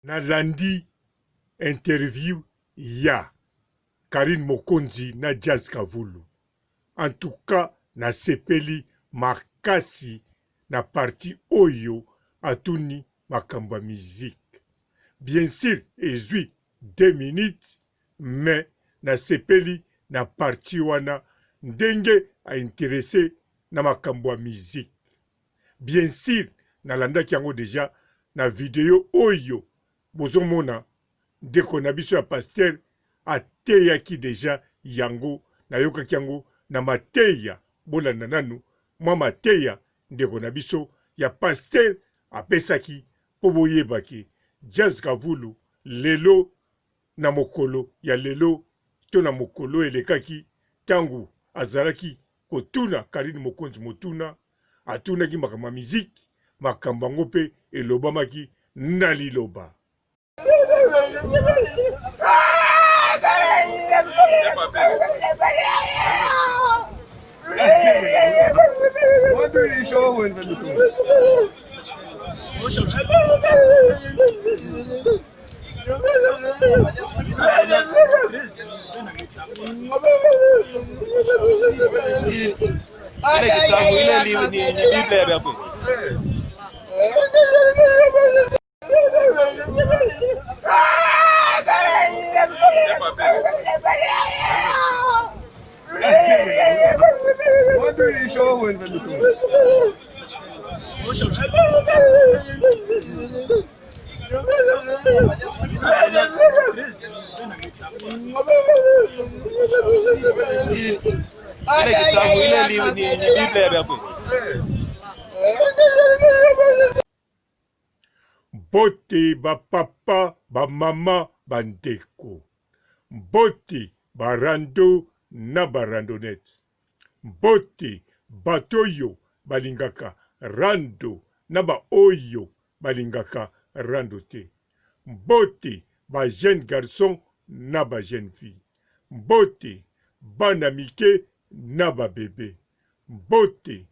Nalandi interview ya Karine Mokonzi na Jazz Kavulu. En tout cas, na sepeli makasi na parti oyo atuni makamba musique. Bien sûr, ezui 2 minutes, mais na sepeli na parti wana ndenge a intéressé na makamba musique. Bien sûr, nalandaki yango déjà na video oyo bozomona ndeko na biso ya pasteur ateyaki deja yango nayokaki yango na mateya bolanda nanu mwa mateya ndeko na biso ya pasteur apesaki po boyebaki Jazz Kavulu lelo na mokolo ya lelo to na mokolo elekaki tangu azalaki kotuna Karine Mokonzi motuna atunaki makambo miziki makambo yango mpe elobamaki na liloba. What do you show when the What do you show when the Bote ba papa ba mama bandeko. Bote barando na barandonette. Bote batoyo balingaka rando na ba oyo balingaka rando te. Bote ba jeune garçon na ba jeune fille. Bote bana mike na ba bébé. Bote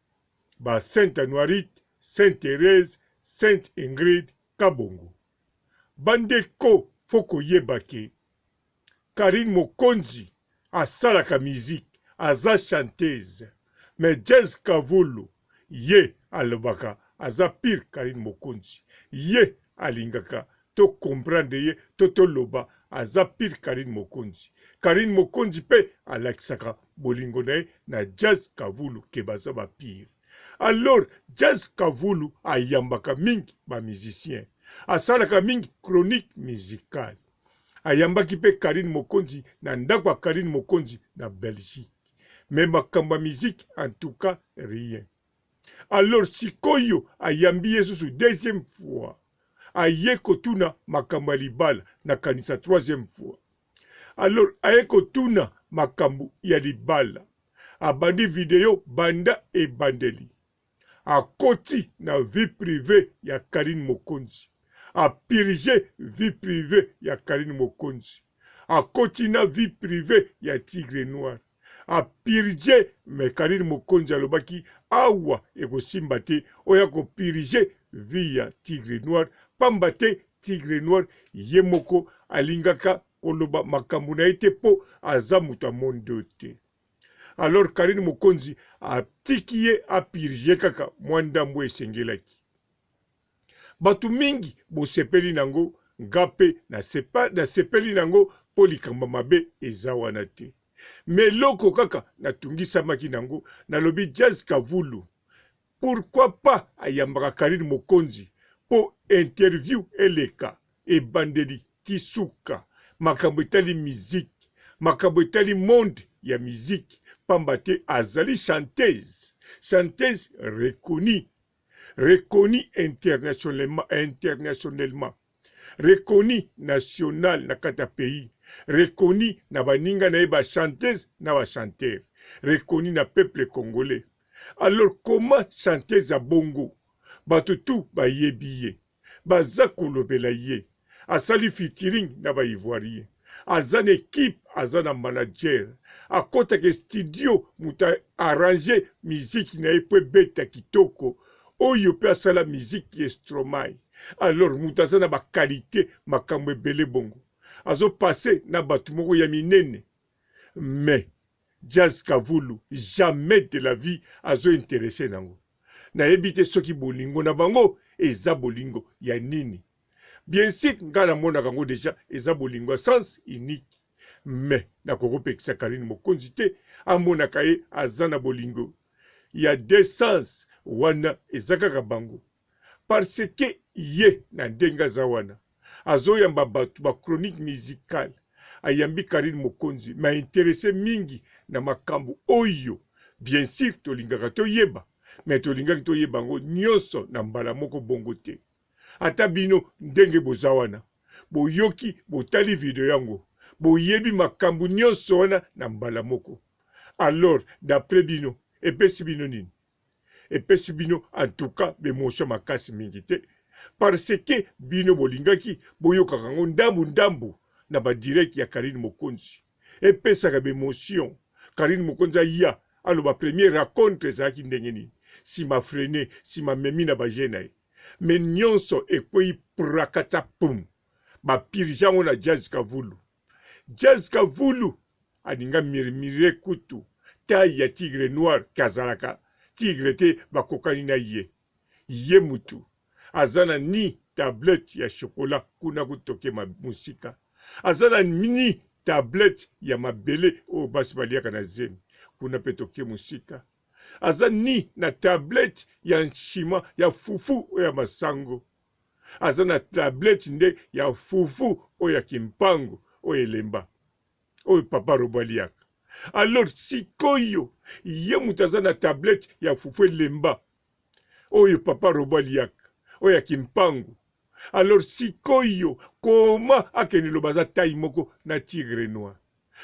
ba Sainte Anuarite, Sainte Thérèse, Sainte Ingrid Kabongo. Bandeko foko yebake Karine Mokonzi asalaka musique, aza chanteuse. Mais Jazz Kavulu ye alobaka aza pire Karine Mokonzi. Ye alingaka to comprendre ye to loba aza pire Karine Mokonzi. Karine Mokonzi pe alakisaka bolingo na ye na Jazz Kavulu ke baza ba pire. Alors Jazz Kavulu ayambaka mingi ba musicien. Asalaka mingi chronique musicale. Ayambaki pe Karine Mokonzi na ndako Karine Mokonzi na Belgique. Mais makamba musique en tout cas rien. Alors sikoyo ayambi Yesusu deuxième fois. Aye kotuna makamba libala na kanisa troisième fois. Alors aye kotuna makambu ya libala. Abandi video banda e bandeli. Akoti na vie privée ya Karine Mokonzi. A purger vie privée ya Karine Mokonzi. Akoti na vie privée ya Tigre Noir. A purger me Karine Mokonzi alobaki awa ekosimba te oya ko purger vie ya Tigre Noir. Pamba te Tigre Noir ye moko alingaka koloba makambo na ete po aza muta mondo te. Alors Karine Mokonzi a tikiye a purger kaka mwandambo esengelaki. Batu mingi bo sepeli nango ngape na sepeli nango po likamba mabe eza wana te. Mais loko kaka natungisa maki nango nalobi Jazz Kavulu. Pourquoi pas ayambaka Karine Mokonzi po interview eleka e bandeli tisuka makambo etali musique makambo etali monde ya musique pamba te azali chanteuse reconnue internationalement, reconnue national na kata pays, reconnue na baninga na ba chanteuse na ba chanteur, reconnue na peuple congolais. Alors comment chanteuse a bongo batutu ba yebiye baza kolobela ye asali featuring na ba ivoirien azan équipe azana manager akota ke studio muta arranger musique na epwe beta kitoko oyo pe asala musique Stromae alors mutu aza na bakalite makambo ebele bongo azopase na bato moko ya minene. Mais Jazz Kavulu jamais de la vie azointeresse nango. Nayebi te soki bolingo na bango eza bolingo ya nini. Bien sûr nga namonaka yango déjà eza bolingo ya sens unique. Mais nakokopekisa Karine Mokonzi te amonaka ye aza na bolingo ya deux sens wana eza kaka bango. Parce que ye na ndenge aza wana azoyamba bato ba chronique musicale ayambi Karine Mokonzi ma intéressé mingi na makambo oyo. Bien sûr tolingaka toyeba, mais tolingaki toyeba ngo nyonso na mbala moko bongo te. Ata bino ndenge boza wana boyoki botali video yango boyebi makambo nyonso wana na mbala moko. Alors d'après bino epesi bino nini? Epesi bino en tout cas bemosha makasi mingi te, parce que bino bolingaki boyokaka ngo ndambu ndambu na ba direct ya Karine Mokonzi. Epesaka bemotion Karine Mokonzi aya aloba premier raconte ezalaki ndenge nini, si ma freine si ma memi na bajena ye. Mais nyonso ekwei prakata pum bapirijango na Jazz Kavulu. Jazz Kavulu aninga mirimire kutu taille ya tigre noir kazalaka tigre te bakokani na ye. Ye mutu azana ni tablette ya chocolat kuna kutoke ma musika. Azana ni tablette ya mabele o basi baliaka na zemi kuna petoke musika. Azani na tablette ya nshima ya fufu o ya masango. Azana tablette nde ya fufu o ya kimpango o elemba o papa robaliaka. Alors sikoyo ye mutu aza na tablette ya fufu elemba oyo papa robaliaka o ya kimpango. Alors sikoyo koma akene lobaza tai moko na tigre noir.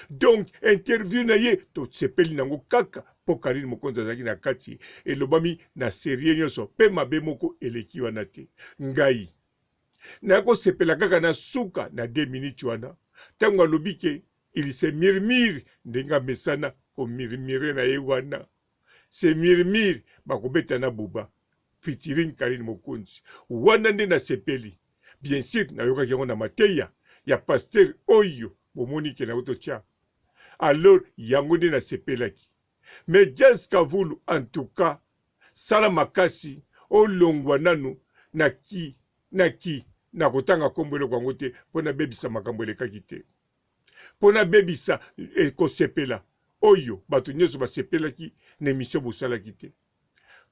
Donc interview na ye to sepeli nango kaka po Karine Mokonzi azaki na kati elobami na serie nyonso pe mabe moko eleki wana te. Ngai nako sepela kaka na suka na 2 minutes wana tango alobi ke il se murmure ndenga mesana ko murmure na ye wana. Se murmure bakobeta na buba featuring Karine Mokonzi wana nde na sepeli. Bien sûr nayokaki yango na mateya ya pasteur oyo bomoni ke na otocha. Alors yango nde na sepelaki. Mais Jazz Kavulu en tout cas sala makasi olongwa nanu na kotanga kombwelo kwango te pona bebisa makambo elekaki te. Pona bebisa ekosepela oyo bato nyonso basepelaki na émission bosalaki te.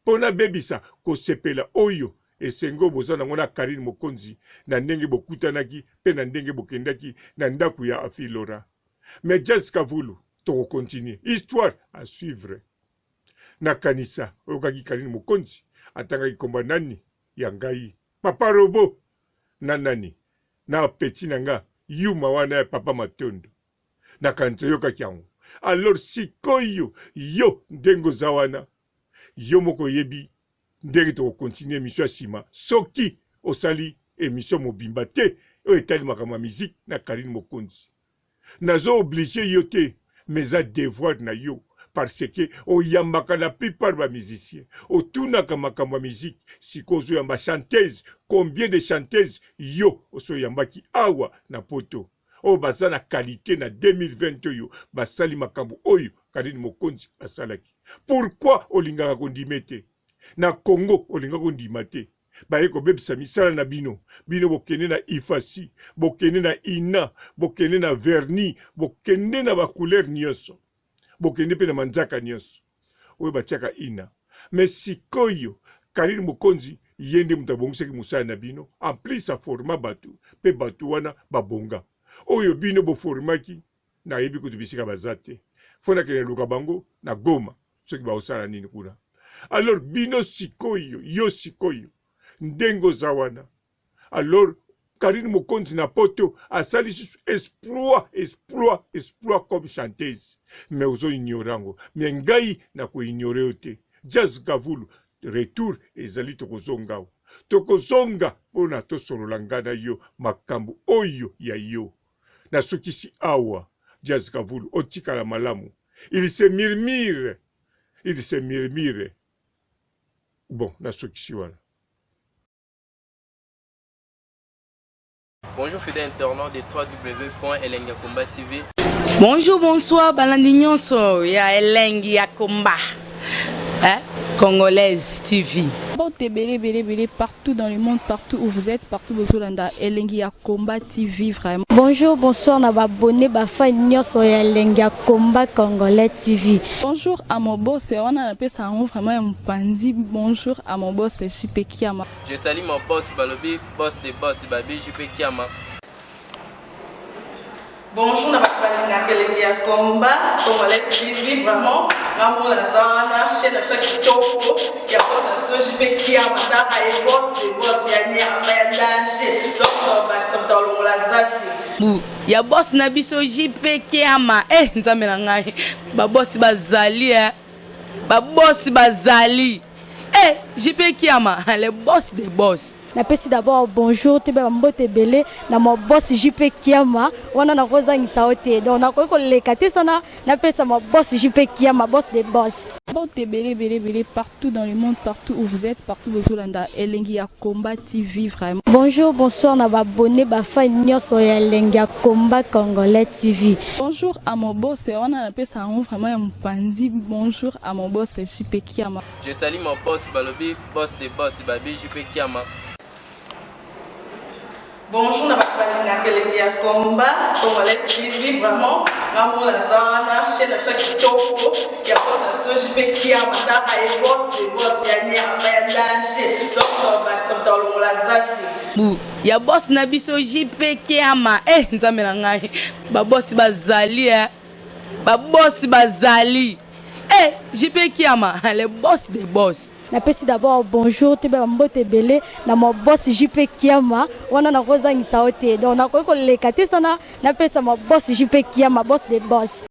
Pona bebisa kosepela oyo esengo boza nango na Karine Mokonzi na ndenge bokutanaki pe na ndenge bokendaki na ndaku ya Afilora. Mais Jazz Kavulu toko continue histoire à suivre. Na kanisa okaki Karine Mokonzi atangaki komba nani ya ngai papa robo na nani na petit nanga yuma wana ya papa Matondo na kanisa yokaki yango. Alors sikoyo yo ndengo za wana yo moko yebi ndenge toko continue émission sima soki osali émission mobimba te o etali makambo ya musique na Karine Mokonzi. Nazo obligé yo te mais a devoir na yo parce que oyambaka la plupart ba musiciens otunaka makambo ya musique sikozo yamba chanteuse combien de chanteuses yo osoyambaki awa na poto o baza na qualité na 2020 oyo basali makambo oyo Karine Mokonzi asalaki. Pourquoi olingaka kondima te na Congo olingaka kondima te baye kobebisa misala na bino bokende na ifasi bokende na ina bokende na verni bokende na bacouleur nyonso bokende pe na manzaka nyonso oyo batiaka ina. Mais sikoyo Karine Mokonzi yende mutu abongisaki mosala na bino en plus aforma bato pe bato wana babonga oyo bino boformaki na yebi kutu bisika baza te fona kene luka bango na Goma soki baosala nini kuna. Alors bino sikoyo yo sikoyo ndengo za wana. Alors Karine Mokonzi na poto asali susu exploit comme chanteuse. Mais ozo ignorango. Mais ngai na ko ignore ote. Jazz Kavulu retour ezali tokozonga. Tokozonga pona tosolola ngana yo makambo oyo ya yo. Na sukisi awa Jazz Kavulu otikala malamu. Il se murmure. Bon, na sukisi wana. Bonjour fidèles internautes de www.elengiakomba TV. Bonjour, bonsoir, balandi nyonso ya Elengiakomba, Congolaise TV. Belé, partout dans le monde, partout où vous êtes, partout où vous êtes, Elengiakomba TV, vraiment. Bonjour, bonsoir, na abonné bafa nyonso ya Elengiakomba Congolais TV. Bonjour à mon boss, on a appelé ça vraiment un pandi. Bonjour à mon boss, JP Kiama. Je salue mon boss Balobi, boss des boss Babi, JP Kiama. Bonjour, na Elengiakomba Congolais TV, vraiment. Maman Lazana, chaîne de chaque topo, il y a pas de JP Kiama, et boss des boss, il y a un danger. Donc, on va s'entendre la zaki. Ya boss na biso JP Kiama nzambe na ngai ba boss bazali ba boss bazali JP Kiama le boss des boss. Napesi d'abord bonjour te ba mbote belé na mo boss JP Kiama wana na kozangisa ote donc na ko lekate sana napesa mo boss JP Kiama boss des boss. Belé, partout dans le monde, partout où vous êtes, partout où vous êtes, Elengiakomba TV, vraiment. Bonjour, bonsoir, na abonné bafa nyonso ya Elengiakomba Congolais TV. Bonjour à mon boss, on a appelé ça vraiment un pandi. Bonjour à mon boss, JP Kiama. Je salue mon boss Balobi, boss des boss Babi, JP Kiama. Bonjour, na Elengiakomba Congolais TV, vraiment. Maman Lazana, chaîne de chaque topo, il y a pas de JP Kiama, et boss des boss, il y a un danger. Donc, on va s'entendre la zaki. Ya boss na biso JP Kiama nzambe na ngai ba boss bazali ba boss bazali JP Kiama le boss des boss. Napesi d'abord bonjour te ba mbote belé na mo boss JP Kiama wana na kozangisa ote donc na ko lekate sana napesa mo boss JP Kiama boss des boss.